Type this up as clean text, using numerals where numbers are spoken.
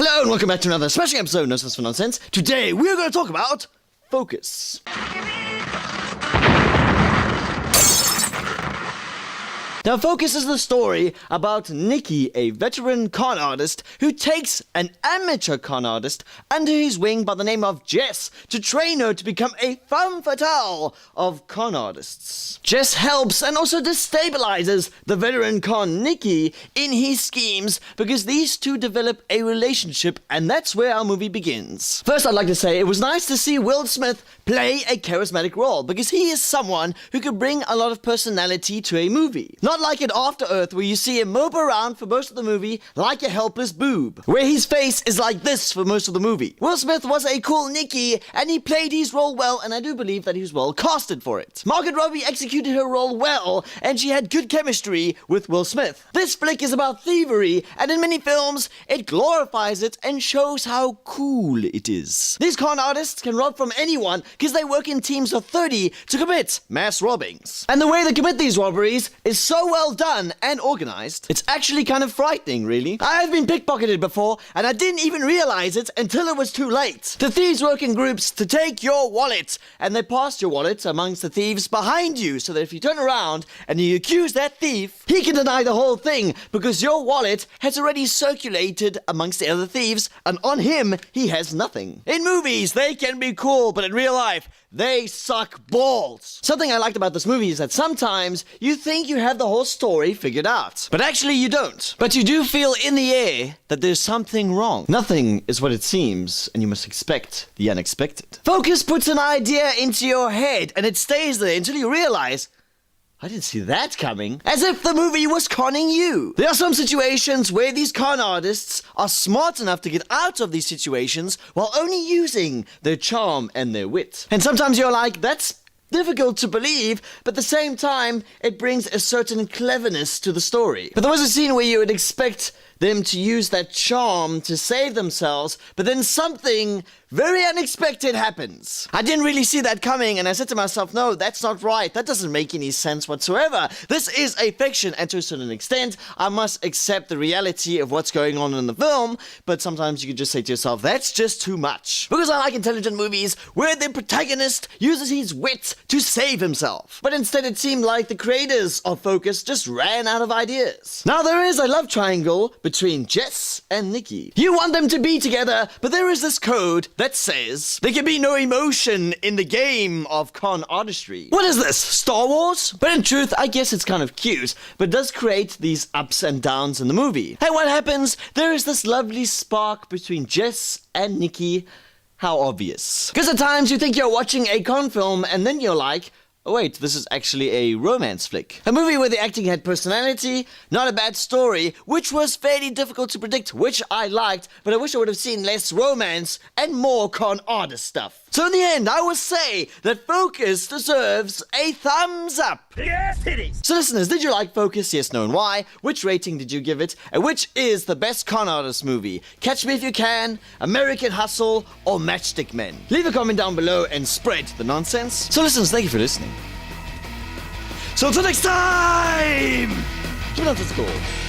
Hello and welcome back to another smashing episode of Nosensefornonsense. Today we're going to talk about focus. Now, Focus is the story about Nicky, a veteran con artist who takes an amateur con artist under his wing by the name of Jess to train her to become a femme fatale of con artists. Jess helps and also destabilizes the veteran con Nicky in his schemes because these two develop a relationship, and that's where our movie begins. First, I'd like to say it was nice to see Will Smith play a charismatic role because he is someone who could bring a lot of personality to a movie. Not like in After Earth, where you see him mope around for most of the movie like a helpless boob, where his face is like this for most of the movie. Will Smith was a cool Nicky, and he played his role well, and I do believe that he was well casted for it. Margot Robbie executed her role well, and she had good chemistry with Will Smith. This flick is about thievery, and in many films, it glorifies it and shows how cool it is. These con artists can rob from anyone because they work in teams of 30 to commit mass robbings. And the way they commit these robberies is so well done and organized, it's actually kind of frightening, really. I've been pickpocketed before, and I didn't even realize it until it was too late. The thieves work in groups to take your wallet, and they pass your wallet amongst the thieves behind you, so that if you turn around and you accuse that thief, he can deny the whole thing, because your wallet has already circulated amongst the other thieves, and on him, he has nothing. In movies, they can be cool, but in real life, they suck balls. Something I liked about this movie is that sometimes you think you have the whole story figured out, but actually you don't. But you do feel in the air that there's something wrong. Nothing is what it seems, and you must expect the unexpected. Focus puts an idea into your head, and it stays there until you realize, I didn't see that coming. As if the movie was conning you. There are some situations where these con artists are smart enough to get out of these situations while only using their charm and their wit. And sometimes you're like, that's difficult to believe, but at the same time, it brings a certain cleverness to the story. But there was a scene where you would expect them to use that charm to save themselves, but then something very unexpected happens. I didn't really see that coming, and I said to myself, no, that's not right. That doesn't make any sense whatsoever. This is a fiction, and to a certain extent, I must accept the reality of what's going on in the film, but sometimes you could just say to yourself, that's just too much. Because I like intelligent movies where the protagonist uses his wit to save himself. But instead, it seemed like the creators of Focus just ran out of ideas. Now, there is a love triangle between Jess and Nicky. You want them to be together, but there is this code that says there can be no emotion in the game of con artistry. What is this, Star Wars? But in truth, I guess it's kind of cute, but it does create these ups and downs in the movie. Hey, what happens? There is this lovely spark between Jess and Nicky. How obvious. Because at times you think you're watching a con film, and then you're like, oh wait, this is actually a romance flick. A movie where the acting had personality, not a bad story, which was fairly difficult to predict, which I liked, but I wish I would have seen less romance and more con artist stuff. So in the end, I will say that Focus deserves a thumbs up. Yes, it is. So listeners, did you like Focus? Yes, no, and why? Which rating did you give it? And which is the best con artist movie? Catch Me If You Can, American Hustle, or Matchstick Men? Leave a comment down below and spread the nonsense. So listeners, thank you for listening. So until next time, keep it on to school.